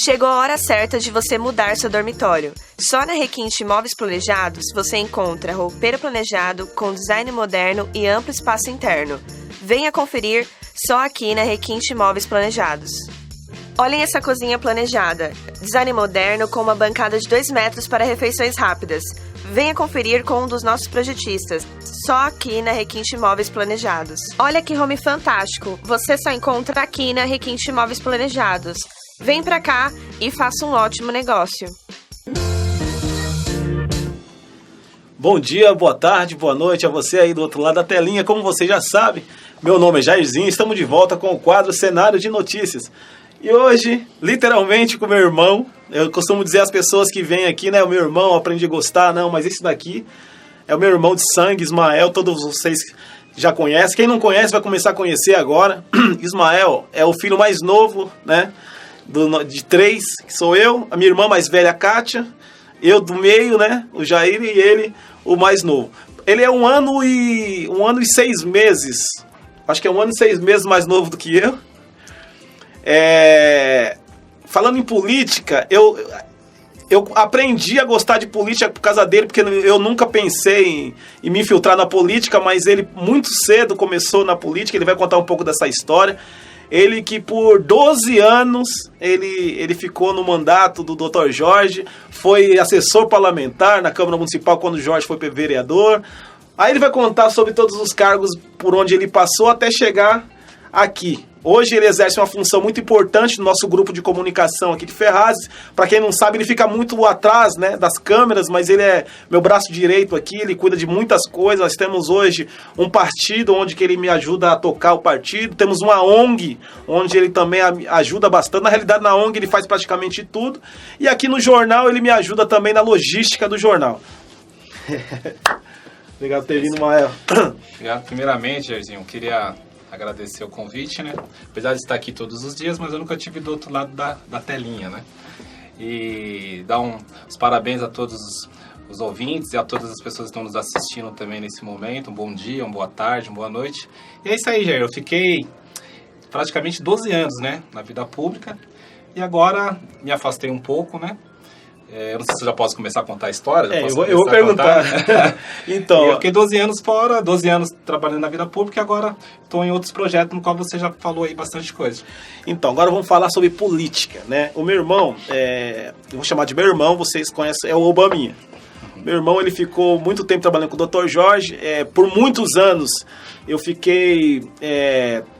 Chegou a hora certa de você mudar seu dormitório. Só na Requinte Móveis Planejados você encontra roupeiro planejado com design moderno e amplo espaço interno. Venha conferir só aqui na Requinte Móveis Planejados. Olhem essa cozinha planejada. Design moderno com uma bancada de 2 metros para refeições rápidas. Venha conferir com um dos nossos projetistas, só aqui na Requinte Móveis Planejados. Olha que home fantástico, você só encontra aqui na Requinte Móveis Planejados. Vem pra cá e faça um ótimo negócio. Bom dia, boa tarde, boa noite a você aí do outro lado da telinha. Como você já sabe, meu nome é Jairzinho, estamos de volta com o quadro Cenário de Notícias. E hoje, literalmente com meu irmão, eu costumo dizer às pessoas que vêm aqui, né, o meu irmão, eu aprendi a gostar, não, mas esse daqui é o meu irmão de sangue, Ismael, todos vocês já conhecem. Quem não conhece vai começar a conhecer agora. Ismael é o filho mais novo, né, de 3, que sou eu, a minha irmã mais velha, a Kátia, eu do meio, né, o Jair, e ele, o mais novo. Ele é um ano e 6 meses, acho que é 1 ano e 6 meses mais novo do que eu. Falando em política, eu aprendi a gostar de política por causa dele, porque eu nunca pensei em me infiltrar na política, mas ele muito cedo começou na política. Ele vai contar um pouco dessa história. Ele que por 12 anos ele ficou no mandato do Dr. Jorge, foi assessor parlamentar na Câmara Municipal quando o Jorge foi vereador. Aí ele vai contar sobre todos os cargos por onde ele passou até chegar aqui. Hoje ele exerce uma função muito importante no nosso grupo de comunicação aqui de Ferrazes. Para quem não sabe, ele fica muito atrás, né, das câmeras, mas ele é meu braço direito aqui, ele cuida de muitas coisas. Nós temos hoje um partido onde que ele me ajuda a tocar o partido. Temos uma ONG, onde ele também ajuda bastante. Na realidade, na ONG ele faz praticamente tudo. E aqui no jornal ele me ajuda também na logística do jornal. Obrigado por ter vindo, Mael. Obrigado. Primeiramente, Jairzinho, eu queria agradecer o convite, né? Apesar de estar aqui todos os dias, mas eu nunca tive do outro lado da telinha, né? E dar os parabéns a todos os ouvintes e a todas as pessoas que estão nos assistindo também nesse momento. Um bom dia, uma boa tarde, uma boa noite. E é isso aí, Jair. Eu fiquei praticamente 12 anos, né, na vida pública, e agora me afastei um pouco, né? Eu não sei se eu já posso começar a contar a história. Eu vou perguntar. Então, eu fiquei 12 anos fora, 12 anos trabalhando na vida pública, e agora estou em outros projetos no qual você já falou aí bastante coisa. Então, agora vamos falar sobre política, né? O meu irmão, eu vou chamar de meu irmão, vocês conhecem, é o Obaminha. Meu irmão, ele ficou muito tempo trabalhando com o Dr. Jorge. Por muitos anos eu fiquei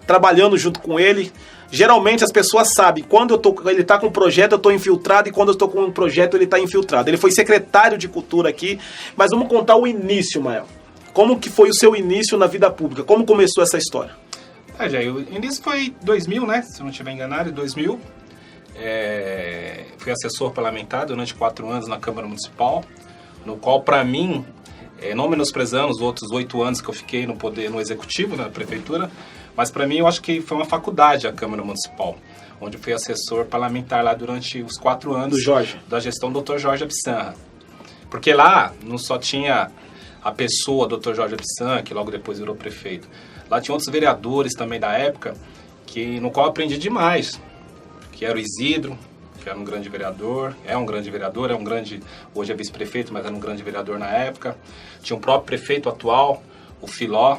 trabalhando junto com ele. Geralmente as pessoas sabem, quando ele está com um projeto eu estou infiltrado, e quando eu estou com um projeto ele está infiltrado. Ele foi secretário de cultura aqui, mas vamos contar o início, Mael. Como que foi o seu início na vida pública? Como começou essa história? Jair, o início foi 2000, né? Se eu não estiver enganado, em 2000. Fui assessor parlamentar durante 4 anos na Câmara Municipal, no qual, para mim, não menosprezando os outros 8 anos que eu fiquei no poder, no executivo, na prefeitura, mas para mim eu acho que foi uma faculdade a Câmara Municipal, onde eu fui assessor parlamentar lá durante os 4 anos da gestão do Dr. Jorge Abissanra. Porque lá não só tinha a pessoa Dr. Jorge Abissanra, que logo depois virou prefeito. Lá tinha outros vereadores também da época, no qual eu aprendi demais, que era o Isidro, que era um grande vereador, hoje é vice-prefeito, mas era um grande vereador na época. Tinha o próprio prefeito atual, o Filó,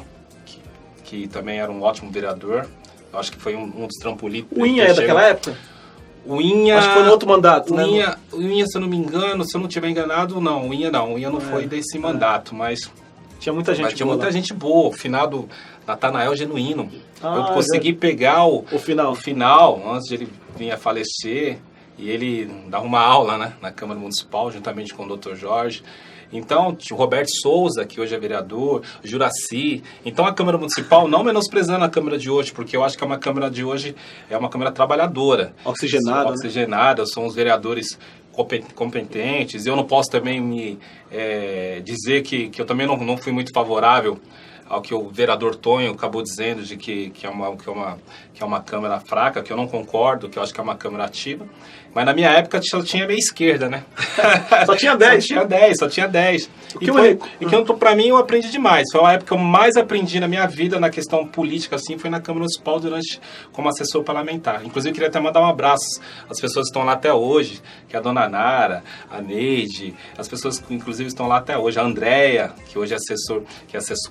que também era um ótimo vereador. Eu acho que foi um dos trampolins. O Inha é daquela época? O Inha... Acho que foi no outro mandato, né? O Inha, se eu não me engano, se eu não estiver enganado, não. O Inha não foi desse mandato, mas... Tinha muita gente boa. Tinha muita gente boa. O finado Natanael Genuíno. Eu consegui pegar o final, antes de ele vir a falecer, e ele dava uma aula, né, na Câmara Municipal, juntamente com o Dr. Jorge. Então, tinha o Roberto Souza, que hoje é vereador, o Juraci. Então, a Câmara Municipal, não menosprezando a Câmara de hoje, porque eu acho que a Câmara de hoje é uma Câmara trabalhadora. Oxigenada. São os vereadores competentes. Eu não posso também me dizer que eu também não fui muito favorável ao que o vereador Tonho acabou dizendo, de que é uma Câmara fraca, que eu não concordo, que eu acho que é uma Câmara ativa. Mas na minha época só tinha meia esquerda, né? Só tinha 10? Só tinha 10. Pra mim, eu aprendi demais. Foi uma época que eu mais aprendi na minha vida na questão política, assim, foi na Câmara Municipal como assessor parlamentar. Inclusive, eu queria até mandar um abraço às pessoas que estão lá até hoje, que é a dona Nara, a Neide, as pessoas que, inclusive, estão lá até hoje. A Andréia, que hoje é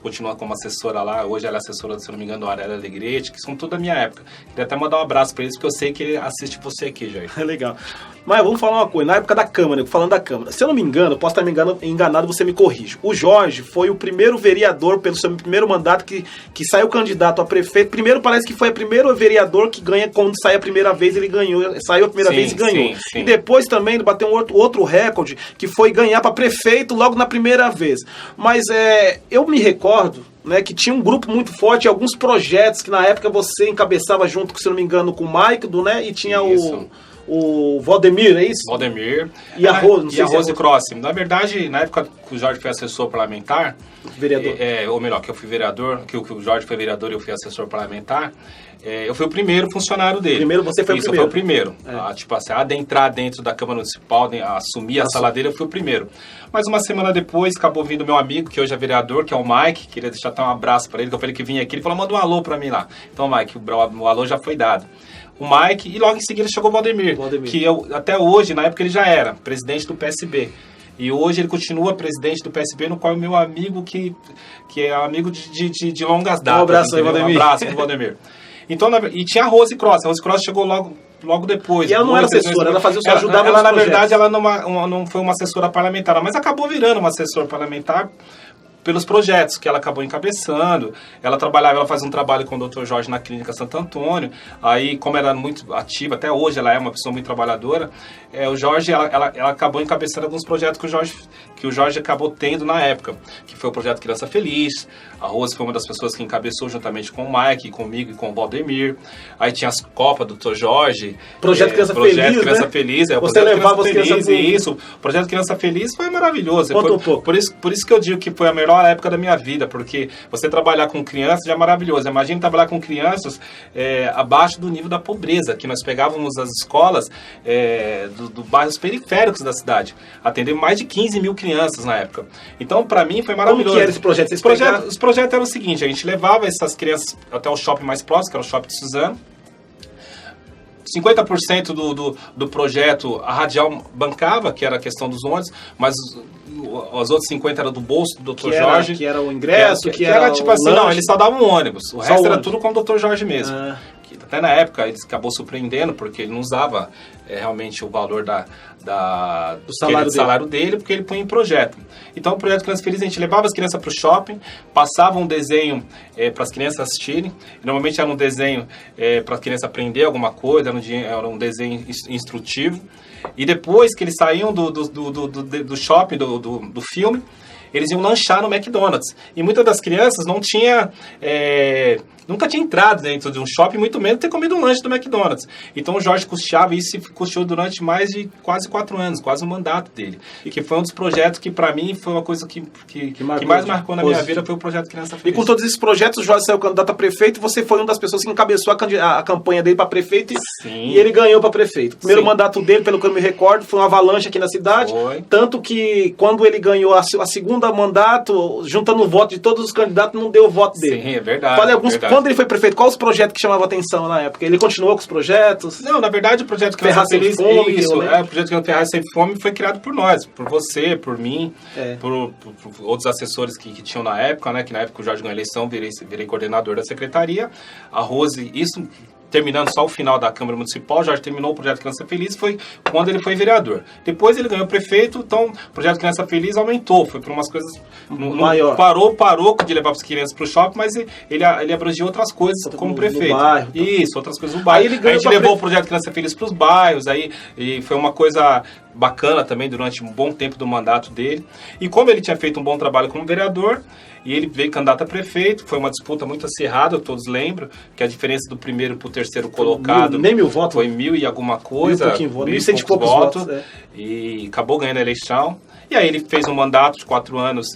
continua como assessora lá, hoje ela é assessora, se não me engano, do Aurélia Alegrete, que são toda da minha época. Queria até mandar um abraço para eles, porque eu sei que ele assiste você aqui, Jair. Legal. Mas vamos falar uma coisa, na época da Câmara, falando da Câmara, se eu não me engano, posso estar me enganado, você me corrige. O Jorge foi o primeiro vereador, pelo seu primeiro mandato, que saiu candidato a prefeito. Primeiro, parece que foi o primeiro vereador que ganha, quando sai a primeira vez, ele ganhou. Saiu a primeira vez e ganhou. Sim. E depois também ele bateu um outro recorde, que foi ganhar para prefeito logo na primeira vez. Mas eu me recordo, né, que tinha um grupo muito forte, alguns projetos que na época você encabeçava junto, se não me engano, com o Mike, né, e tinha o Valdemir, é isso? Valdemir. E a Rose, não sei se a Rose Crossi. Na verdade, na época que o Jorge foi assessor parlamentar, vereador. Ou melhor, que eu fui vereador, que o Jorge foi vereador e eu fui assessor parlamentar, eu fui o primeiro funcionário dele. Primeiro você foi o primeiro? Eu fui o primeiro. Tipo assim, adentrar dentro da Câmara Municipal, assumir a sala dele, eu fui o primeiro. Mas uma semana depois, acabou vindo meu amigo, que hoje é vereador, que é o Mike, queria deixar até um abraço para ele, que eu falei que vinha aqui, ele falou, manda um alô para mim lá. Então, Mike, o alô já foi dado. O Mike, e logo em seguida chegou o Valdemir. Que até hoje, na época ele já era presidente do PSB. E hoje ele continua presidente do PSB, no qual é meu amigo, que é amigo de longas datas. Um abraço aí, Valdemir. Um abraço pro Valdemir. Então, e tinha a Rose Cross. A Rose Cross chegou logo depois. E ela não era assessora, ela fazia o seu ajudava ela, na verdade, ela não foi uma assessora parlamentar, mas acabou virando uma assessora parlamentar pelos projetos que ela acabou encabeçando. Ela faz um trabalho com o Dr. Jorge na Clínica Santo Antônio. Aí, como ela era muito ativa, até hoje ela é uma pessoa muito trabalhadora, o Jorge, ela acabou encabeçando alguns projetos que o Jorge acabou tendo na época, que foi o projeto Criança Feliz. A Rose foi uma das pessoas que encabeçou juntamente com o Mike, comigo e com o Valdemir. Aí tinha as Copas do Dr. Jorge. Projeto Criança Feliz, né? Você levava as crianças isso. O projeto Criança Feliz foi maravilhoso. Conta um pouco. Por isso que eu digo que foi a melhor época da minha vida, porque você trabalhar com crianças já é maravilhoso. Imagina trabalhar com crianças abaixo do nível da pobreza, que nós pegávamos as escolas dos bairros periféricos da cidade. Atendemos mais de 15 mil crianças na época. Então, para mim, foi maravilhoso. Como que era esse projeto? Os projetos eram o seguinte, a gente levava essas crianças até o shopping mais próximo, que era o Shopping de Suzano. 50% do projeto a Radial bancava, que era a questão dos ônibus, mas os outros 50% era do bolso do Dr. Jorge. Que era o ingresso, que era tipo assim, lanche. Não, ele só dava um ônibus. O resto era tudo com o Dr. Jorge mesmo. Que até na época ele acabou surpreendendo, porque ele não usava realmente o valor do salário dele, porque ele põe em projeto. Então, o projeto Criança Feliz, a gente levava as crianças para o shopping, passava um desenho para as crianças assistirem. Normalmente era um desenho para as crianças aprender alguma coisa, era um desenho instrutivo. E depois que eles saíam do shopping, do filme, eles iam lanchar no McDonald's. E muitas das crianças nunca tinha entrado dentro de um shopping, muito menos ter comido um lanche do McDonald's. Então o Jorge custeava isso, e custeou durante mais de quase 4 anos, quase o mandato dele. E que foi um dos projetos que, para mim, foi uma coisa que mais marcou na minha vida, foi o projeto Criança Feliz. E com todos esses projetos, o Jorge saiu candidato a prefeito, e você foi uma das pessoas que encabeçou a campanha dele para prefeito, e ele ganhou para prefeito. O primeiro mandato dele, pelo que eu me recordo, foi uma avalanche aqui na cidade, tanto que quando ele ganhou a segunda mandato, juntando o voto de todos os candidatos, não deu o voto dele. Sim, é verdade. Fale quando ele foi prefeito, quais os projetos que chamavam a atenção na época? Ele continuou com os projetos? Não, na verdade, o projeto Criança Feliz, o projeto Ferrar Sem Fome foi criado por nós, por você, por mim, por outros assessores que tinham na época, né? Que na época o Jorge ganhou a eleição, virei coordenador da secretaria. A Rose, isso terminando só o final da Câmara Municipal, o Jorge terminou o projeto Criança Feliz, foi quando ele foi vereador. Depois ele ganhou prefeito, então o projeto Criança Feliz aumentou, foi para umas coisas... Maior. Parou de levar as crianças para o shopping, mas ele abrangiu outras coisas como prefeito. No bairro. Isso, outras coisas no bairro. A gente levou o projeto Criança Feliz para os bairros, e foi uma coisa bacana também durante um bom tempo do mandato dele. E como ele tinha feito um bom trabalho como vereador, e ele veio candidato a prefeito, foi uma disputa muito acirrada, todos lembram, que a diferença do primeiro para o terceiro colocado... Nem 1.000 votos. Foi 1.000 e alguma coisa. 1.100 e poucos votos. E acabou ganhando a eleição. E aí ele fez um mandato de 4 anos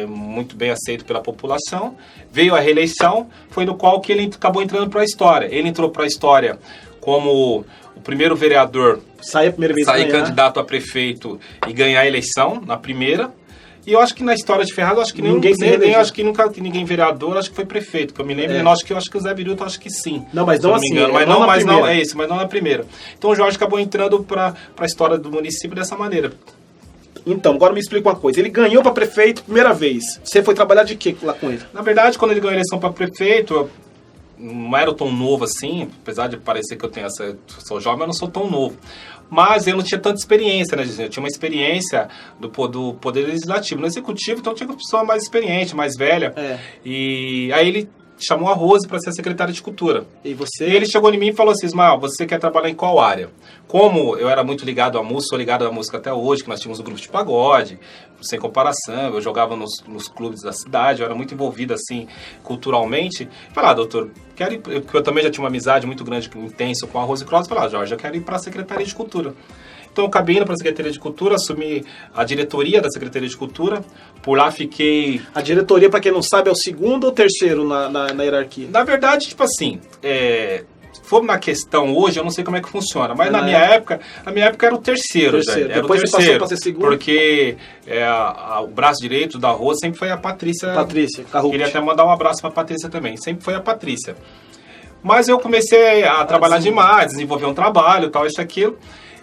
muito bem aceito pela população. Veio a reeleição, foi no qual que ele acabou entrando para a história. Ele entrou para a história como o primeiro vereador Sair a primeira vez sair ganhar. candidato a prefeito e ganhar a eleição na primeira. E eu acho que na história de Ferraz, eu acho que Ninguém se nem reelegeu. acho que nunca que ninguém vereador, acho que foi prefeito, que eu me lembro. É. Eu acho que o Zé Viruto, acho que sim. Não, mas se eu não me assim, engano. é, não na primeira. É isso, mas não na primeira. Então o Jorge acabou entrando para a história do município dessa maneira. Então, agora me explica uma coisa. Ele ganhou pra prefeito primeira vez. Você foi trabalhar de quê lá com ele? Na verdade, quando ele ganhou a eleição para prefeito, eu não era tão novo assim, apesar de parecer que sou jovem, eu não sou tão novo. Mas eu não tinha tanta experiência, né, Gisele? Eu tinha uma experiência do Poder Legislativo. No Executivo, então eu tinha uma pessoa mais experiente, mais velha. É. E aí ele chamou a Rose para ser secretária de Cultura. E você? E ele chegou em mim e falou assim, Ismael, você quer trabalhar em qual área? Como eu era muito ligado à música, sou ligado à música até hoje, que nós tínhamos um grupo de pagode, sem comparação, eu jogava nos clubes da cidade, eu era muito envolvido, assim, culturalmente. Falei, doutor, quero ir, eu também já tinha uma amizade muito grande, intensa com a Rose Cross, falei, Jorge, eu quero ir para a Secretaria de Cultura. Então eu acabei indo para a Secretaria de Cultura, assumi a diretoria da Secretaria de Cultura, por lá fiquei... A diretoria, pra quem não sabe, é o segundo ou terceiro na hierarquia? Na verdade, tipo assim, se for na questão hoje, eu não sei como é que funciona, mas na minha época era o terceiro. Era Depois o você passou pra ser segundo? Porque o braço direito da Rose sempre foi a Patrícia. Patrícia Carrucci. Queria até mandar um abraço pra Patrícia também, sempre foi a Patrícia. Mas eu comecei a trabalhar demais, desenvolver um trabalho, tal, isso, aquilo.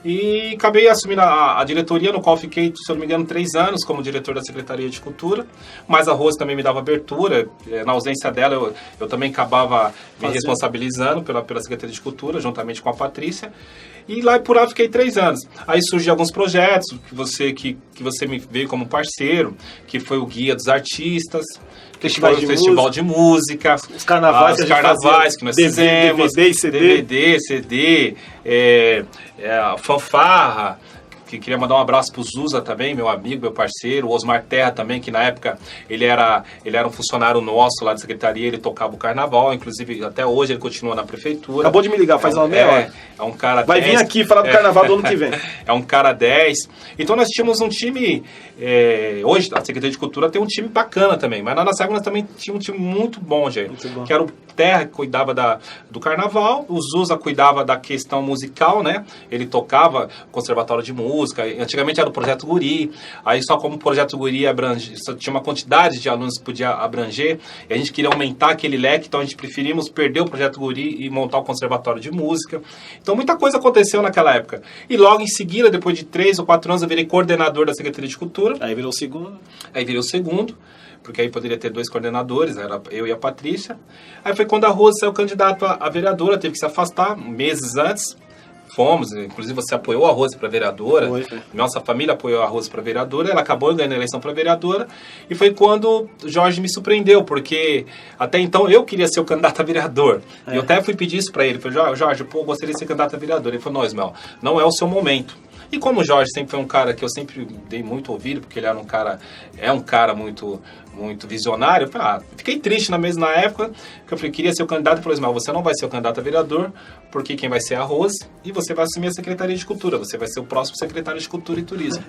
E acabei assumindo a diretoria, no qual fiquei, se eu não me engano, 3 anos como diretor da Secretaria de Cultura. Mas a Rose também me dava abertura. Na ausência dela, eu também acabava me responsabilizando pela Secretaria de Cultura, juntamente com a Patrícia. E lá por lá fiquei 3 anos. Aí surgiram alguns projetos que você me veio como parceiro, que foi o Guia dos Artistas, Festival de Música, os carnavais, que nós fizemos, DVD, CD, fanfarra, que queria mandar um abraço pro Zusa também, meu amigo, meu parceiro, o Osmar Terra também, que na época ele era um funcionário nosso lá da secretaria, ele tocava o carnaval, inclusive até hoje ele continua na prefeitura. Acabou de me ligar, faz uma meia hora. É um cara Vai 10, vir aqui falar do carnaval do ano que vem. É um cara 10. Então nós tínhamos um time, hoje a Secretaria de Cultura tem um time bacana também, mas na nossa época nós também tínhamos um time muito bom, gente. Muito bom. Que era o Terra, que cuidava do carnaval, o Zusa cuidava da questão musical, né? Ele tocava conservatório de música, antigamente era o Projeto Guri, aí só como o Projeto Guri só tinha uma quantidade de alunos que podia abranger, e a gente queria aumentar aquele leque, então a gente preferimos perder o Projeto Guri e montar o Conservatório de Música. Então muita coisa aconteceu naquela época. E logo em seguida, depois de 3 ou 4 anos, eu virei coordenador da Secretaria de Cultura. Aí virou o segundo. Porque aí poderia ter 2 coordenadores, era eu e a Patrícia. Aí foi quando a Rose saiu candidata a vereadora, teve que se afastar meses antes. Fomos, inclusive você apoiou a Rose para vereadora. Foi. Nossa família apoiou a Rose para vereadora, ela acabou ganhando a eleição para vereadora. E foi quando o Jorge me surpreendeu, porque até então eu queria ser o candidato a vereador. E eu até fui pedir isso para ele. Falei, Jorge, eu gostaria de ser candidato a vereador. Ele falou, não, Ismael, não é o seu momento. E como o Jorge sempre foi um cara que eu sempre dei muito ouvido, porque ele era um cara muito visionário, eu falei, fiquei triste na época, que eu falei, queria ser o candidato, e falou, Ismael, você não vai ser o candidato a vereador, porque quem vai ser é a Rose, e você vai assumir a Secretaria de Cultura, você vai ser o próximo secretário de Cultura e Turismo.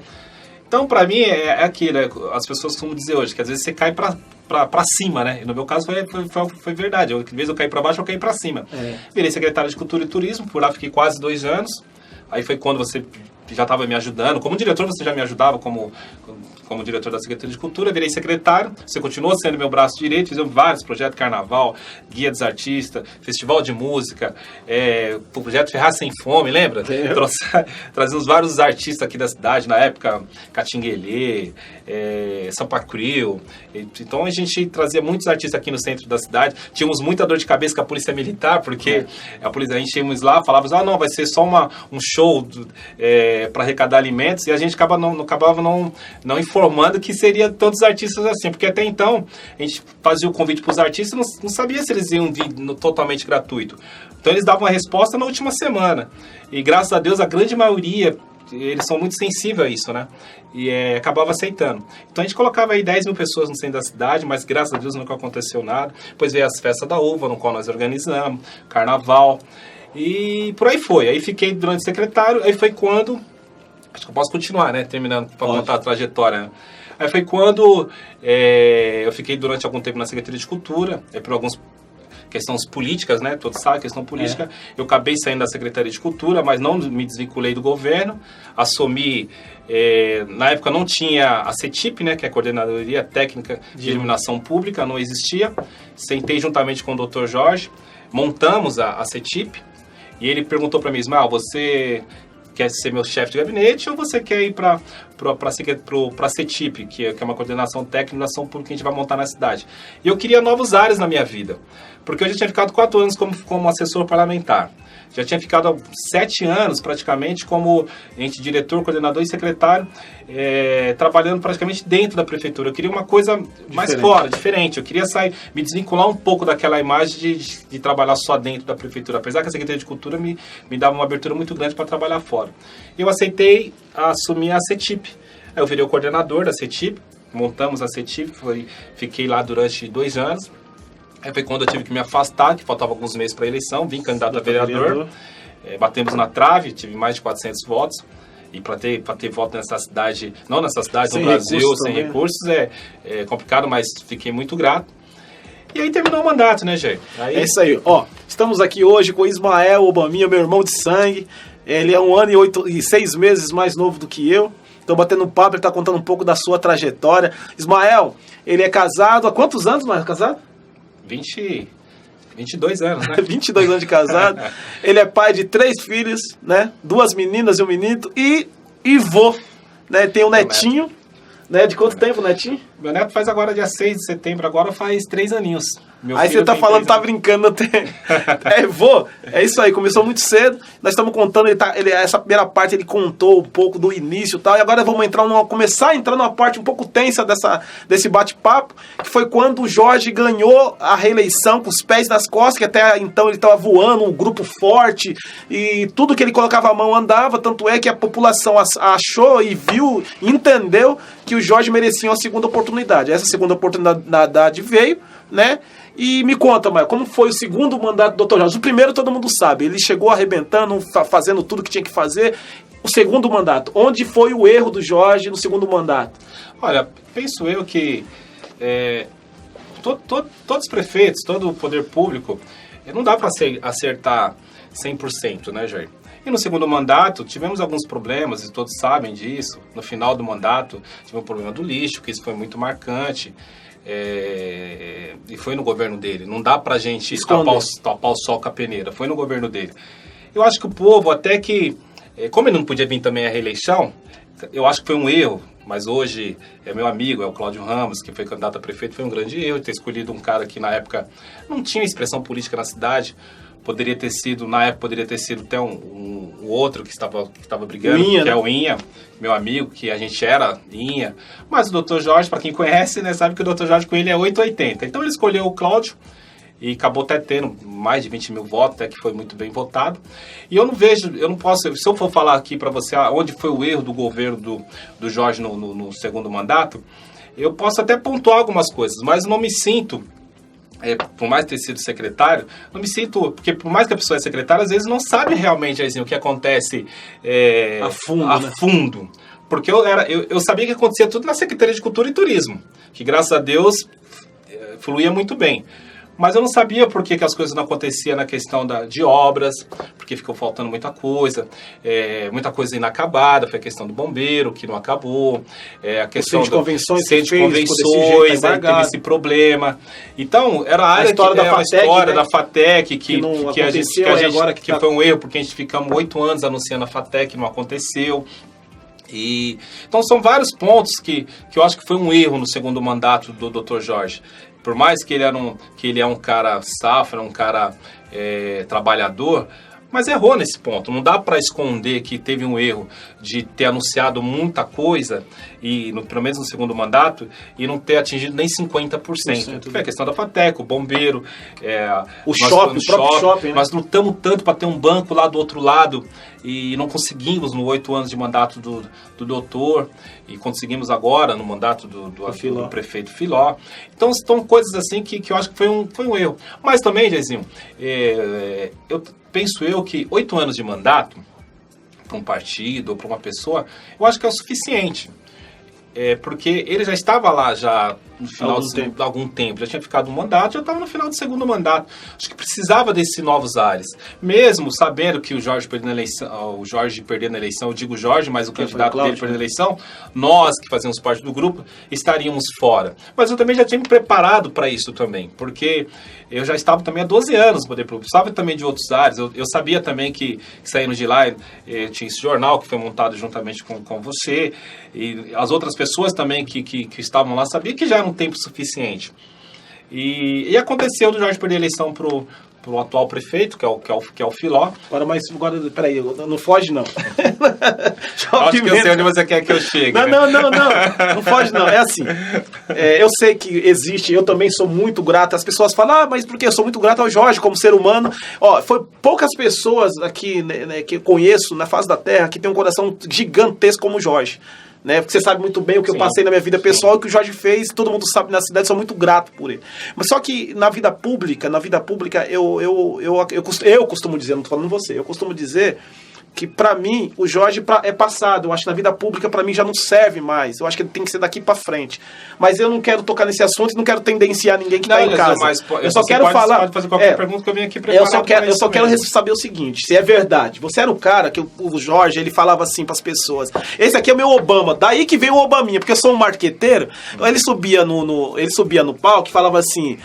Então, pra mim, é aquilo, as pessoas costumam dizer hoje, que às vezes você cai pra cima, né? E no meu caso foi verdade, às vezes eu caí pra baixo, eu caí pra cima. Virei secretário de Cultura e Turismo, por lá fiquei quase 2 anos, aí foi quando você já estava me ajudando, como diretor você já me ajudava como diretor da Secretaria de Cultura, virei secretário, você continuou sendo meu braço direito, fizemos vários projetos, carnaval, Guia dos Artistas, Festival de Música, o projeto Ferraz Sem Fome, lembra? Trazemos vários artistas aqui da cidade, na época, Catinguelê, Sampa Crio, então a gente trazia muitos artistas aqui no centro da cidade, tínhamos muita dor de cabeça com a Polícia Militar, porque a gente íamos lá, falávamos, não, vai ser só um show para arrecadar alimentos, e a gente acabava não informando que seria tantos artistas assim, porque até então a gente fazia o convite para os artistas, não sabia se eles iam vir totalmente gratuito. Então eles davam a resposta na última semana, e graças a Deus a grande maioria, eles são muito sensíveis a isso, né? E acabava aceitando. Então a gente colocava aí 10 mil pessoas no centro da cidade, mas graças a Deus nunca aconteceu nada. Depois veio as festas da uva, no qual nós organizamos, carnaval, e por aí foi. Aí fiquei durante secretário, aí foi quando... Acho que eu posso continuar, né? Terminando para contar a trajetória. Né? Aí foi quando eu fiquei durante algum tempo na Secretaria de Cultura, por alguns questões políticas, né? Todos sabem, questão política. Eu acabei saindo da Secretaria de Cultura, mas não me desvinculei do governo. Assumi, na época não tinha a CETIP, né? Que é a Coordenadoria Técnica de Iluminação Pública, não existia. Sentei juntamente com o Dr. Jorge, montamos a CETIP, e ele perguntou para mim, Ismael, você quer ser meu chefe de gabinete ou você quer ir para a CETIP, que é uma coordenação técnica de iluminação pública que a gente vai montar na cidade? E eu queria novos ares na minha vida, porque eu já tinha ficado 4 anos como assessor parlamentar. Já tinha ficado 7 anos, praticamente, como entre diretor, coordenador e secretário, trabalhando praticamente dentro da prefeitura. Eu queria uma coisa mais fora, diferente. Eu queria sair, me desvincular um pouco daquela imagem de trabalhar só dentro da prefeitura. Apesar que a Secretaria de Cultura me dava uma abertura muito grande para trabalhar fora. Eu aceitei assumir a CETIP. Aí eu virei o coordenador da CETIP, montamos a CETIP, fiquei lá durante 2 anos. Aí foi quando eu tive que me afastar, que faltava alguns meses para a eleição, vim candidato a vereador, batemos na trave, tive mais de 400 votos, e para ter voto nessa cidade, não nessa cidade, no Brasil, sem recursos, é complicado, mas fiquei muito grato. E aí terminou o mandato, né, Jair? É isso aí, estamos aqui hoje com Ismael Obaminha, meu irmão de sangue, ele é 1 ano e 6 meses mais novo do que eu. Estou batendo um papo, ele está contando um pouco da sua trajetória. Ismael, ele é casado há quantos anos, mais casado? 22 anos, né? 22 anos de casado. Ele é pai de 3 filhos, né? 2 meninas e um menino. E vô, né? Tem um netinho, né? De quanto tempo o netinho? Meu neto faz agora, dia 6 de setembro, agora faz 3 aninhos. Aí você tá falando, tá brincando. Vô, é isso aí, começou muito cedo. Nós estamos contando, essa primeira parte ele contou um pouco do início e tal. E agora vamos começar a entrar numa parte um pouco tensa desse bate-papo, que foi quando o Jorge ganhou a reeleição com os pés nas costas, que até então ele estava voando, um grupo forte, e tudo que ele colocava a mão andava. Tanto é que a população achou e viu, entendeu que o Jorge merecia uma segunda oportunidade. Essa segunda oportunidade veio, né? E me conta, Maia, como foi o segundo mandato do Dr. Jorge? O primeiro todo mundo sabe, ele chegou arrebentando, fazendo tudo que tinha que fazer. O segundo mandato, onde foi o erro do Jorge no segundo mandato? Olha, penso eu que todos os prefeitos, todo o poder público, não dá para acertar 100%, né, Jair? E no segundo mandato, tivemos alguns problemas, e todos sabem disso. No final do mandato, tivemos um problema do lixo, que isso foi muito marcante. E foi no governo dele. Não dá pra gente tapar o sol com a peneira. Foi no governo dele. Eu acho que o povo, até que... como ele não podia vir também à reeleição, eu acho que foi um erro. Mas hoje é meu amigo, é o Cláudio Ramos, que foi candidato a prefeito. Foi um grande erro ter escolhido um cara que na época não tinha expressão política na cidade. Poderia ter sido até um outro que estava brigando, que é o Inha, meu amigo, que a gente era Inha. Mas o Dr. Jorge, para quem conhece, né, sabe que o Dr. Jorge com ele é 880. Então ele escolheu o Cláudio e acabou até tendo mais de 20 mil votos, até que foi muito bem votado. E eu não posso, se eu for falar aqui para você onde foi o erro do governo do Jorge no segundo mandato, eu posso até pontuar algumas coisas, mas eu não me sinto... por mais ter sido secretário, não me sinto... Porque por mais que a pessoa é secretária, às vezes não sabe realmente assim, o que acontece a fundo. Porque eu sabia que acontecia tudo na Secretaria de Cultura e Turismo, que graças a Deus fluía muito bem. Mas eu não sabia por que as coisas não aconteciam na questão de obras, porque ficou faltando muita coisa inacabada, foi a questão do bombeiro, que não acabou, a questão do centro de convenções, teve esse problema. Então, era a área história da FATEC, que foi um erro, porque a gente ficamos 8 anos anunciando a FATEC, não aconteceu. Então, são vários pontos que eu acho que foi um erro no segundo mandato do Dr. Jorge. Por mais que ele é um cara safra, um cara trabalhador, mas errou nesse ponto. Não dá para esconder que teve um erro de ter anunciado muita coisa, pelo menos no segundo mandato, e não ter atingido nem 50%. Foi a questão da FATEC, o bombeiro, o próprio shopping. Nós lutamos tanto para ter um banco lá do outro lado e não conseguimos no 8 anos de mandato do doutor, e conseguimos agora no mandato do prefeito Filó. Então, são coisas assim que eu acho que foi um erro. Mas também, Jairzinho, penso eu que 8 anos de mandato para um partido ou para uma pessoa, eu acho que é o suficiente. Porque ele já estava lá no final de algum tempo. Já tinha ficado um mandato, já estava no final do segundo mandato. Acho que precisava desses novos ares. Mesmo sabendo que o Jorge perdendo a eleição, eu digo Jorge, mas o candidato dele perdendo a eleição, nós que fazíamos parte do grupo, estaríamos fora. Mas eu também já tinha me preparado para isso também, porque eu já estava também há 12 anos no poder público, estava também de outros áreas. Eu sabia também que saindo de lá, tinha esse jornal que foi montado juntamente com você, e as outras pessoas também que estavam lá sabiam que já era um tempo suficiente. E aconteceu do Jorge perder a eleição pro atual prefeito, que é o Filó. Agora, peraí, não foge não. Acho que eu sei onde você quer que eu chegue. Não foge não, é assim. Eu sei que existe, eu também sou muito grato, as pessoas falam, mas por que eu sou muito grato ao Jorge como ser humano? Foi poucas pessoas aqui, né, que eu conheço na face da terra que tem um coração gigantesco como o Jorge. Né? Porque você sabe muito bem o que eu passei na minha vida pessoal e o que o Jorge fez, todo mundo sabe na cidade, sou muito grato por ele. Mas só que na vida pública eu costumo dizer, não estou falando você, eu costumo dizer que pra mim o Jorge é passado. Eu acho que na vida pública pra mim já não serve mais. Eu acho que ele tem que ser daqui pra frente. Mas eu não quero tocar nesse assunto e não quero tendenciar ninguém que tá em casa. Eu só quero falar. Pode fazer qualquer pergunta que eu venho aqui preparado. Eu só quero saber o seguinte: se é verdade. Você era o cara que o Jorge ele falava assim pras pessoas: esse aqui é o meu Obama. Daí que veio o Obaminha, porque eu sou um marqueteiro. Ele subia no palco e falava assim: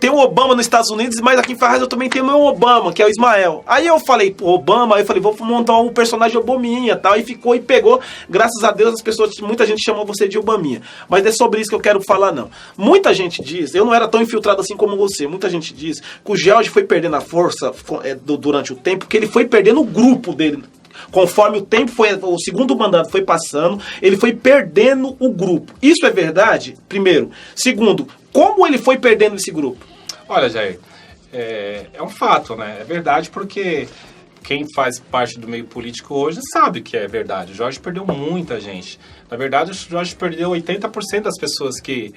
tem o Obama nos Estados Unidos, mas aqui em Ferraz eu também tenho o meu Obama, que é o Ismael. Aí eu falei, Obama, aí eu falei, vou montar um personagem Obaminha, tal, e ficou e pegou. Graças a Deus, muita gente chamou você de Obaminha. Mas é sobre isso que eu quero falar, não. Muita gente diz, eu não era tão infiltrado assim como você, muita gente diz que o Jorge foi perdendo a força durante o tempo, que ele foi perdendo o grupo dele. Conforme o segundo mandato foi passando, ele foi perdendo o grupo. Isso é verdade? Primeiro. Segundo, como ele foi perdendo esse grupo? Olha, Jair, é um fato, né? É verdade porque quem faz parte do meio político hoje sabe que é verdade. O Jorge perdeu muita gente. Na verdade, o Jorge perdeu 80% das pessoas que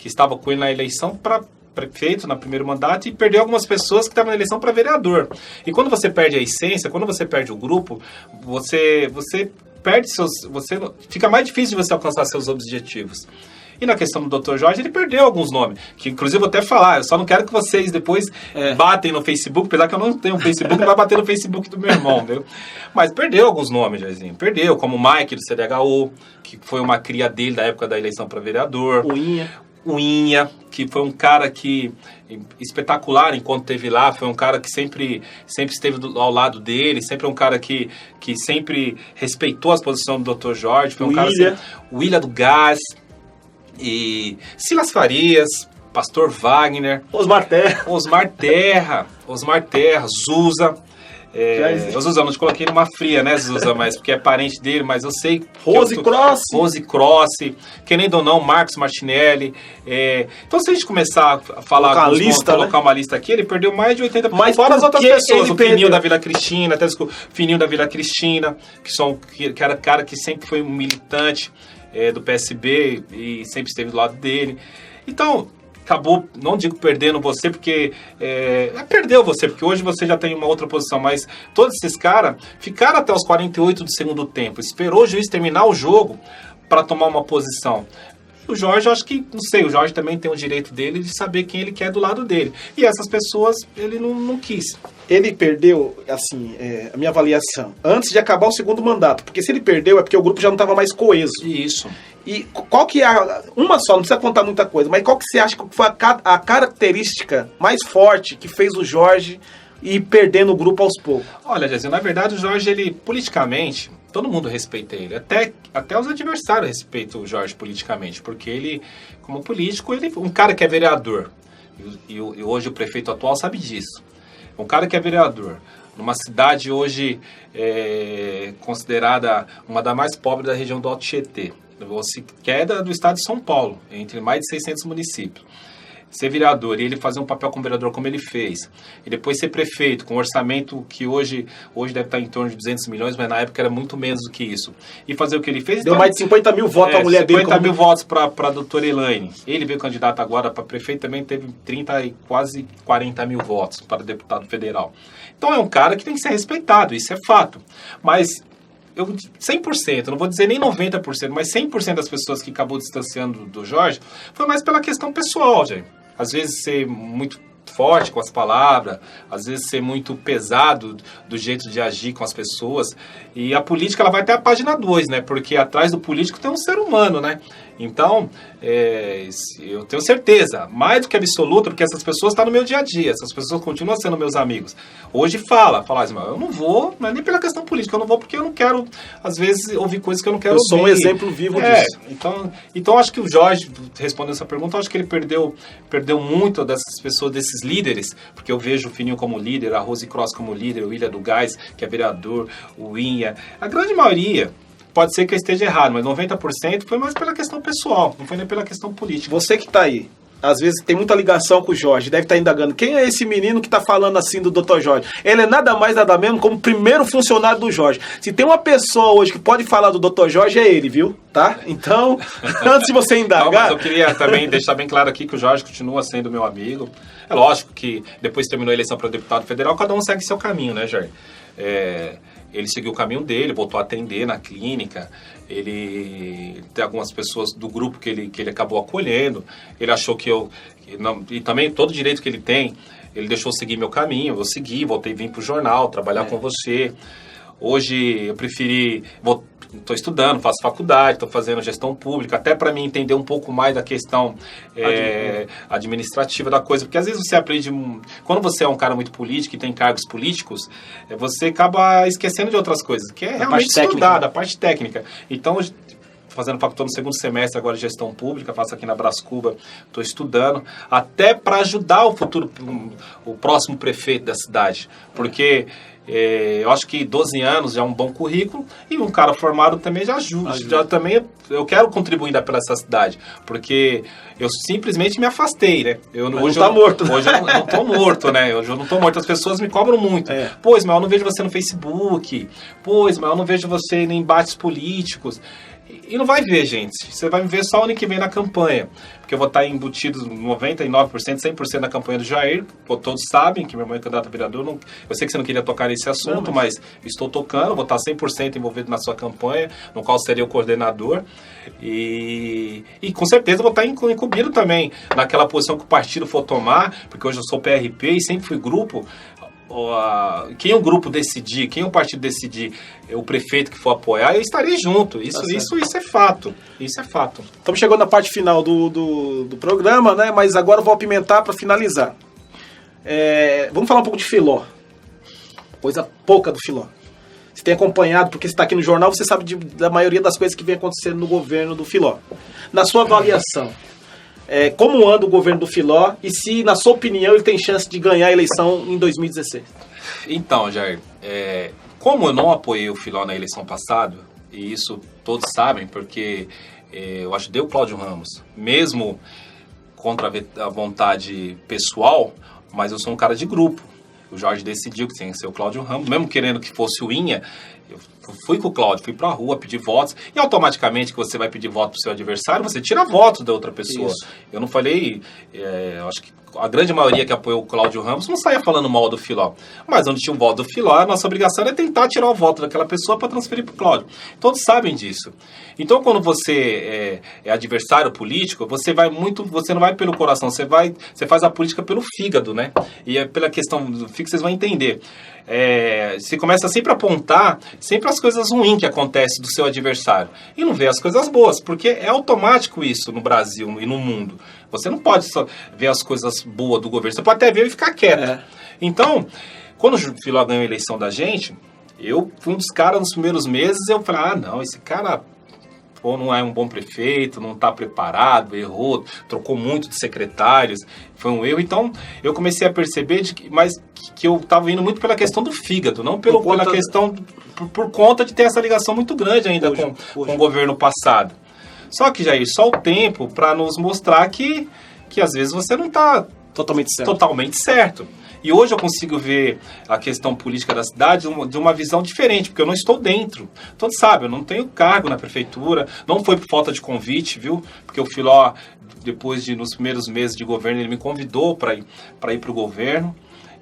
estavam com ele na eleição para prefeito no primeiro mandato e perdeu algumas pessoas que estavam na eleição para vereador. E quando você perde a essência, quando você perde o grupo, você perde fica mais difícil de você alcançar seus objetivos. E na questão do Dr. Jorge, ele perdeu alguns nomes, que inclusive eu vou até falar, eu só não quero que vocês depois batem no Facebook, apesar que eu não tenho um Facebook, não vai bater no Facebook do meu irmão, viu? Mas perdeu alguns nomes, Jairzinho, perdeu, como o Mike do CDHU, que foi uma cria dele da época da eleição para vereador. O Inha, que foi um cara que espetacular enquanto esteve lá, foi um cara que sempre esteve ao lado dele, sempre um cara que sempre respeitou as posições do Dr. Jorge, foi um cara assim, o William do Gás, e Silas Farias, Pastor Wagner, Osmar Terra, Zusa. Zusa, eu não te coloquei numa fria, né, Zusa, mas porque é parente dele, mas eu sei. Rose Cross, querendo ou não, Marcos Martinelli. Então, se a gente começar a falar, colocar uma lista aqui, ele perdeu mais de 80%. Mas fora as outras pessoas, o Fininho da Vila Cristina, que era cara que sempre foi um militante do PSB e sempre esteve do lado dele. Então, acabou, não digo perdendo você, porque perdeu você, porque hoje você já tem uma outra posição, mas todos esses caras ficaram até os 48 do segundo tempo, esperou o juiz terminar o jogo para tomar uma posição. O Jorge, eu acho que, não sei, o Jorge também tem o direito dele de saber quem ele quer do lado dele. E essas pessoas, ele não quis. Ele perdeu, assim, a minha avaliação, antes de acabar o segundo mandato. Porque se ele perdeu, é porque o grupo já não estava mais coeso. Isso. E qual que é uma só, não precisa contar muita coisa, mas qual que você acha que foi a característica mais forte que fez o Jorge ir perdendo o grupo aos poucos? Olha, Jairzinho, na verdade o Jorge, ele, politicamente, todo mundo respeita ele. Até os adversários respeitam o Jorge politicamente, porque ele, como político, ele um cara que é vereador. E hoje o prefeito atual sabe disso. Um cara que é vereador, numa cidade hoje considerada uma das mais pobres da região do Alto Tietê, que é do estado de São Paulo, entre mais de 600 municípios. Ser vereador e ele fazer um papel como vereador como ele fez, e depois ser prefeito com um orçamento que hoje deve estar em torno de 200 milhões, mas na época era muito menos do que isso, e fazer o que ele fez. Deu mais de 50 mil votos a mulher dele. 50 mil votos para a doutora Elaine. Ele veio candidato agora para prefeito, também teve 30 e quase 40 mil votos para deputado federal. Então é um cara que tem que ser respeitado, isso é fato. Mas 100%, não vou dizer nem 90%, mas 100% das pessoas que acabou distanciando do Jorge foi mais pela questão pessoal, gente. Às vezes ser muito forte com as palavras, às vezes ser muito pesado do jeito de agir com as pessoas. E a política, ela vai até a página 2, né? Porque atrás do político tem um ser humano, né? Então, eu tenho certeza, mais do que absoluta, porque essas pessoas estão no meu dia a dia, essas pessoas continuam sendo meus amigos. Hoje fala assim, eu não vou, não é nem pela questão política, eu não vou porque eu não quero, às vezes, ouvir coisas que eu não quero ouvir. Eu sou um exemplo vivo disso. Então acho que o Jorge, respondendo essa pergunta, acho que ele perdeu muito dessas pessoas, desses líderes, porque eu vejo o Fininho como líder, a Rose Cross como líder, o William do Gás, que é vereador, o Inha, a grande maioria. Pode ser que eu esteja errado, mas 90% foi mais pela questão pessoal, não foi nem pela questão política. Você que está aí, às vezes tem muita ligação com o Jorge, deve estar indagando, quem é esse menino que está falando assim do Dr. Jorge? Ele é nada mais, nada menos como o primeiro funcionário do Jorge. Se tem uma pessoa hoje que pode falar do Dr. Jorge, é ele, viu? Tá? Então, antes de você indagar... Não, mas eu queria também deixar bem claro aqui que o Jorge continua sendo meu amigo. É lógico que depois que terminou a eleição para deputado federal, cada um segue seu caminho, né, Jorge? Ele seguiu o caminho dele, voltou a atender na clínica. Ele tem algumas pessoas do grupo que ele acabou acolhendo. Ele achou que e também todo o direito que ele tem, ele deixou seguir meu caminho. Eu segui, voltei a vir para o jornal, trabalhar com você. Hoje eu preferi... Estou estudando, faço faculdade, estou fazendo gestão pública, até para mim entender um pouco mais da questão administrativa da coisa, porque às vezes você aprende, quando você é um cara muito político e tem cargos políticos, você acaba esquecendo de outras coisas, que é realmente estudar, da parte técnica. Então, fazendo faculdade no segundo semestre agora de gestão pública, faço aqui na Brascuba, estou estudando, até para ajudar o próximo prefeito da cidade, porque... eu acho que 12 anos já é um bom currículo e um cara formado também já ajuda. Também eu quero contribuir ainda pela essa cidade, porque eu simplesmente me afastei, né? Hoje não tá morto. Hoje eu não tô morto, né? Hoje eu não tô morto. As pessoas me cobram muito. Pois, mas eu não vejo você no Facebook. Pois, mas eu não vejo você em embates políticos. E não vai ver, gente. Você vai me ver só o ano que vem na campanha. Porque eu vou estar embutido 99%, 100% na campanha do Jair. Todos sabem que meu irmão é candidato a vereador. Eu sei que você não queria tocar nesse assunto, mas estou tocando. Vou estar 100% envolvido na sua campanha, no qual serei o coordenador. E com certeza vou estar incumbido também naquela posição que o partido for tomar, porque hoje eu sou PRP e sempre fui grupo. Quem o grupo decidir, quem o partido decidir, o prefeito que for apoiar, eu estarei junto. Isso é fato. Isso é fato. Estamos chegando na parte final do programa, né? Mas agora eu vou apimentar para finalizar. Vamos falar um pouco de Filó. Coisa pouca do Filó. Você tem acompanhado, porque você está aqui no jornal, você sabe da maioria das coisas que vem acontecendo no governo do Filó. Na sua avaliação, como anda o governo do Filó e se, na sua opinião, ele tem chance de ganhar a eleição em 2016? Então, Jair, como eu não apoiei o Filó na eleição passada, e isso todos sabem, porque eu ajudei o Cláudio Ramos, mesmo contra a vontade pessoal, mas eu sou um cara de grupo. O Jorge decidiu que tinha que ser o Cláudio Ramos, mesmo querendo que fosse o Inha. Eu fui com o Cláudio, fui pra rua pedir votos, e automaticamente que você vai pedir voto pro seu adversário, você tira votos da outra pessoa. Isso. Eu não falei, acho que a grande maioria que apoiou o Cláudio Ramos não saía falando mal do Filó. Mas onde tinha um voto do Filó, a nossa obrigação era tentar tirar o voto daquela pessoa para transferir pro Cláudio. Todos sabem disso. Então, quando você é adversário político, você não vai pelo coração, você faz a política pelo fígado, né? E é pela questão do fígado, vocês vão entender. Você começa sempre a apontar sempre as coisas ruins que acontecem do seu adversário e não vê as coisas boas, porque é automático isso no Brasil e no mundo. Você não pode só ver as coisas boas do governo, você pode até ver e ficar quieto. Então, quando o Filó ganhou a eleição da gente, eu fui um dos caras nos primeiros meses, eu falei, não, esse cara não é um bom prefeito, não está preparado, errou, trocou muito de secretários, foi um erro. Então, eu comecei a perceber que eu estava indo muito pela questão do fígado, não pela questão, por conta de ter essa ligação muito grande ainda com o governo passado. Só que, Jair, só o tempo para nos mostrar que às vezes você não está totalmente certo. E hoje eu consigo ver a questão política da cidade de uma visão diferente, porque eu não estou dentro. Todos sabem, eu não tenho cargo na prefeitura, não foi por falta de convite, viu? Porque o Filó, nos primeiros meses de governo, ele me convidou para ir para o governo.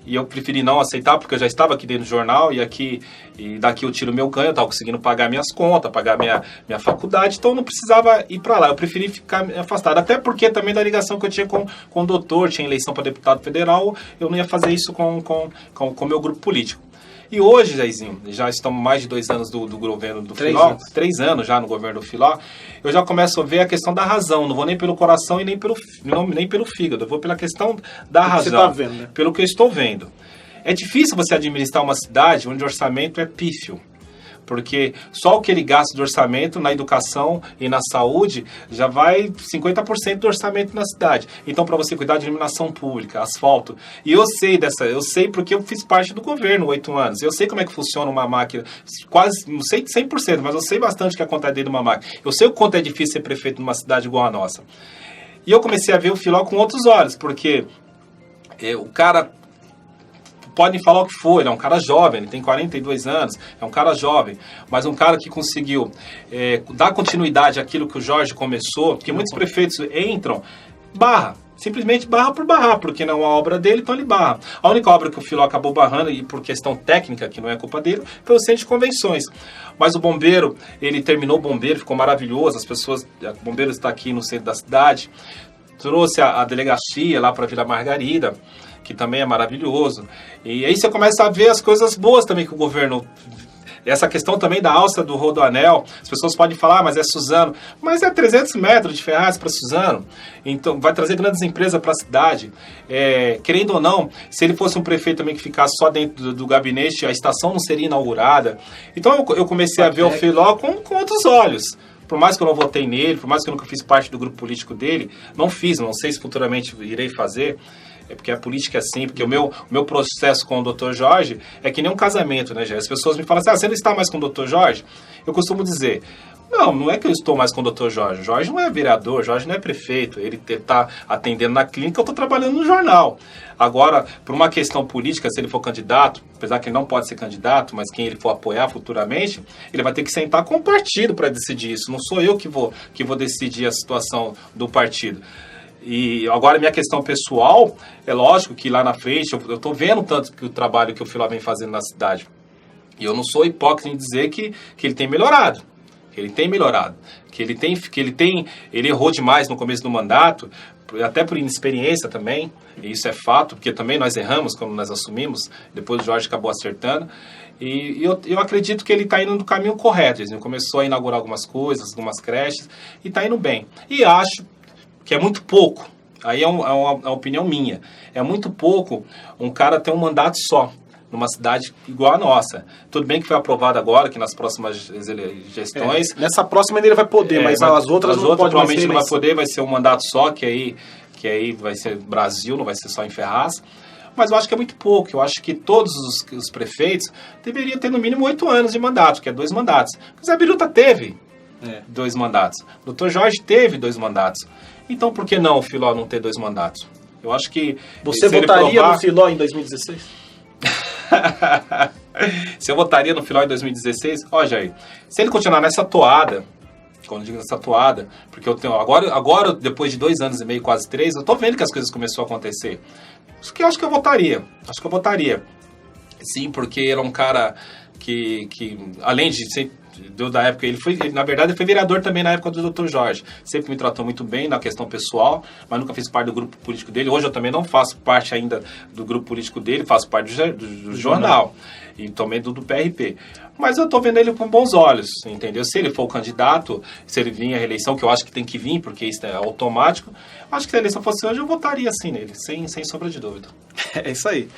E eu preferi não aceitar, porque eu já estava aqui dentro do jornal, e daqui eu tiro meu ganho, eu estava conseguindo pagar minhas contas, pagar minha faculdade, então eu não precisava ir para lá, eu preferi ficar afastado. Até porque também da ligação que eu tinha com o doutor, tinha eleição para deputado federal, eu não ia fazer isso com o meu grupo político. E hoje, Jairzinho, já estamos mais de 2 anos do governo do Filó, 3 anos já no governo do Filó, eu já começo a ver a questão da razão, não vou nem pelo coração e nem pelo fígado, eu vou pela questão da razão, você tá vendo, né? Pelo que eu estou vendo. É difícil você administrar uma cidade onde o orçamento é pífio, porque só o que ele gasta de orçamento na educação e na saúde já vai 50% do orçamento na cidade. Então, para você cuidar de iluminação pública, asfalto, e eu sei porque eu fiz parte do governo 8 anos, eu sei como é que funciona uma máquina, quase, não sei 100%, mas eu sei bastante que é a conta dentro de uma máquina. Eu sei o quanto é difícil ser prefeito numa cidade igual a nossa. E eu comecei a ver o Filó com outros olhos, porque o cara... Podem falar o que for, ele é um cara jovem, ele tem 42 anos, é um cara jovem, mas um cara que conseguiu dar continuidade àquilo que o Jorge começou, porque muitos prefeitos entram, simplesmente barra por barrar, porque não é uma obra dele, então ele barra. A única obra que o Filó acabou barrando, e por questão técnica, que não é culpa dele, foi o centro de convenções. Mas o bombeiro, ele terminou o bombeiro, ficou maravilhoso, o bombeiro está aqui no centro da cidade, trouxe a delegacia lá para Vila Margarida, que também é maravilhoso. E aí você começa a ver as coisas boas também que o governo... Essa questão também da alça do Rodoanel, as pessoas podem falar, mas é Suzano. Mas é 300 metros de Ferraz para Suzano. Então vai trazer grandes empresas para a cidade. Querendo ou não, se ele fosse um prefeito também que ficasse só dentro do gabinete, a estação não seria inaugurada. Então eu comecei a ver o Filó com outros olhos. Por mais que eu não votei nele, por mais que eu nunca fiz parte do grupo político dele, não sei se futuramente irei fazer. É porque a política é assim, porque o meu processo com o Dr. Jorge é que nem um casamento, né, Gé? As pessoas me falam assim, você não está mais com o Dr. Jorge? Eu costumo dizer, não é que eu estou mais com o Dr. Jorge. Jorge não é vereador, Jorge não é prefeito. Ele está atendendo na clínica, eu estou trabalhando no jornal. Agora, por uma questão política, se ele for candidato, apesar que ele não pode ser candidato, mas quem ele for apoiar futuramente, ele vai ter que sentar com o partido para decidir isso. Não sou eu que vou decidir a situação do partido. E agora, minha questão pessoal, é lógico que lá na frente, eu estou vendo tanto que o trabalho que o Filó vem fazendo na cidade. E eu não sou hipócrita em dizer que ele tem melhorado. Ele errou demais no começo do mandato, até por inexperiência também, e isso é fato, porque também nós erramos quando nós assumimos, depois o Jorge acabou acertando. E eu acredito que ele está indo no caminho correto. Ele começou a inaugurar algumas coisas, algumas creches, e está indo bem. E acho que é muito pouco, aí é uma opinião minha, é muito pouco um cara ter um mandato só, numa cidade igual a nossa. Tudo bem que foi aprovado agora, que nas próximas gestões... nessa próxima ele vai poder, mas as outras não pode mais provavelmente não vai poder, vai ser um mandato só, que aí vai ser Brasil, não vai ser só em Ferraz. Mas eu acho que é muito pouco, eu acho que todos os prefeitos deveriam ter no mínimo 8 anos de mandato, que é 2 mandatos. O Zé Biruta teve 2 mandatos, o Dr. Jorge teve 2 mandatos. Então, por que não o Filó não ter 2 mandatos? Eu acho que... Você votaria no Filó em 2016? Se eu votaria no Filó em 2016? Jair, se ele continuar nessa toada, quando eu digo nessa toada, porque eu tenho... Agora, depois de 2 anos e meio, quase 3, eu tô vendo que as coisas começaram a acontecer. Isso que eu acho que eu votaria. Sim, porque ele é um cara que além de ser... da época, na verdade, ele foi vereador também na época do Dr. Jorge. Sempre me tratou muito bem na questão pessoal, mas nunca fiz parte do grupo político dele. Hoje eu também não faço parte ainda do grupo político dele, faço parte do jornal e também do PRP. Mas eu tô vendo ele com bons olhos, entendeu? Se ele for o candidato, se ele vir à reeleição, que eu acho que tem que vir, porque isso é automático, acho que se a eleição fosse hoje, eu votaria sim nele, sem sombra de dúvida. É isso aí.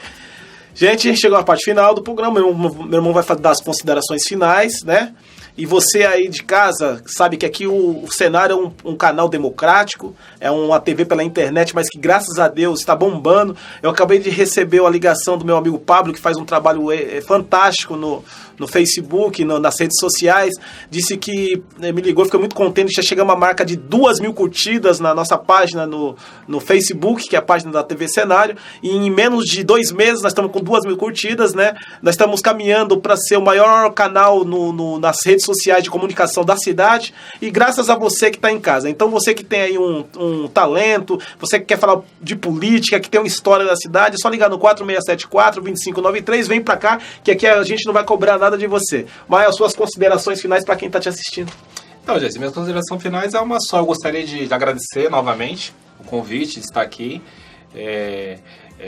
Gente, chegou a parte final do programa. Meu irmão vai dar as considerações finais, né? E você aí de casa sabe que aqui o cenário é um canal democrático, é uma TV pela internet, mas que graças a Deus está bombando. Eu acabei de receber a ligação do meu amigo Pablo, que faz um trabalho fantástico no Facebook, nas redes sociais, disse que me ligou, ficou muito contente, já chegamos a marca de 2.000 curtidas na nossa página no Facebook, que é a página da TV Cenário, e em menos de 2 meses nós estamos com 2.000 curtidas, né? Nós estamos caminhando para ser o maior canal nas redes sociais de comunicação da cidade, e graças a você que está em casa. Então você que tem aí um talento, você que quer falar de política, que tem uma história da cidade, é só ligar no 4674-2593, vem pra cá, que aqui a gente não vai cobrar nada de você. Mas as suas considerações finais pra quem tá te assistindo. Então, gente, minhas considerações finais é uma só. Eu gostaria de agradecer novamente o convite de estar aqui.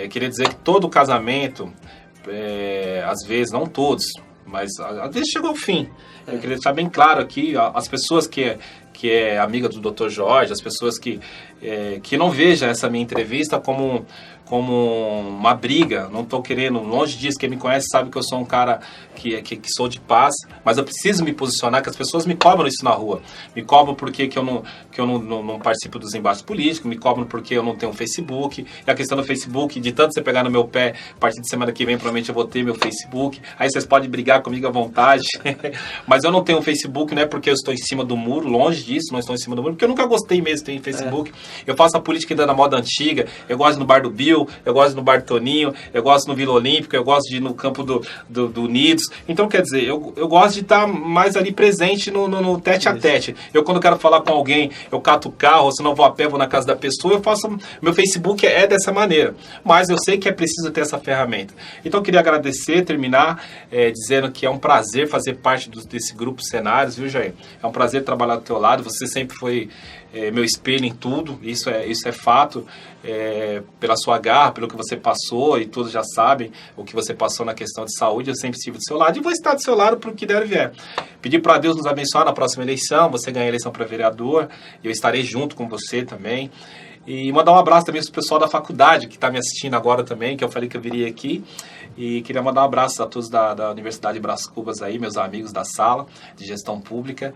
Queria dizer que todo casamento, às vezes, não todos, mas às vezes chega ao fim. Eu queria deixar bem claro aqui, as pessoas que é amiga do Dr. Jorge, as pessoas que não vejam essa minha entrevista como uma briga. Não estou querendo, longe disso, quem me conhece sabe que eu sou um cara que sou de paz, mas eu preciso me posicionar, que as pessoas me cobram isso na rua. Me cobram porque que eu não participo dos embates políticos, me cobram porque eu não tenho um Facebook. E a questão do Facebook, de tanto você pegar no meu pé, a partir de semana que vem provavelmente eu vou ter meu Facebook, aí vocês podem brigar comigo à vontade. Mas eu não tenho um Facebook, não é porque eu estou em cima do muro, longe disso, não estou em cima do muro, porque eu nunca gostei mesmo de ter Facebook. Eu faço a política ainda na moda antiga, eu gosto no bar do Bill, eu gosto no bar do Toninho, eu gosto no Vila Olímpica, eu gosto de ir no campo do Unidos. Então, quer dizer, eu gosto de estar mais ali presente no tete a tete. Eu, quando quero falar com alguém, eu cato o carro, ou se não vou a pé, vou na casa da pessoa, eu faço... Meu Facebook é dessa maneira. Mas eu sei que é preciso ter essa ferramenta. Então, eu queria agradecer, terminar dizendo que é um prazer fazer parte desse grupo Cenários, viu, Jair? É um prazer trabalhar do teu lado. Você sempre foi meu espelho em tudo, isso é fato, pela sua garra, pelo que você passou, e todos já sabem o que você passou na questão de saúde. Eu sempre estive do seu lado e vou estar do seu lado para o que der e vier. Pedir para Deus nos abençoar na próxima eleição, você ganha a eleição para vereador, eu estarei junto com você também. E mandar um abraço também para o pessoal da faculdade que está me assistindo agora também, que eu falei que eu viria aqui. E queria mandar um abraço a todos da Universidade de Brás Cubas aí, meus amigos da sala de gestão pública.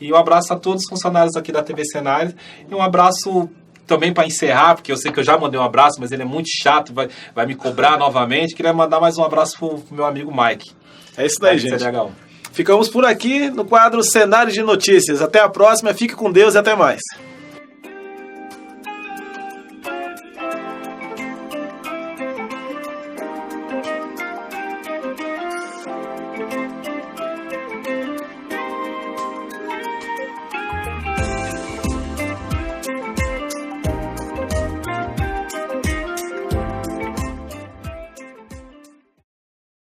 E um abraço a todos os funcionários aqui da TV Cenários. E um abraço também para encerrar, porque eu sei que eu já mandei um abraço, mas ele é muito chato, vai me cobrar novamente. Queria mandar mais um abraço pro meu amigo Mike. É isso daí, gente. Ficamos por aqui no quadro Cenários de Notícias. Até a próxima, fique com Deus e até mais.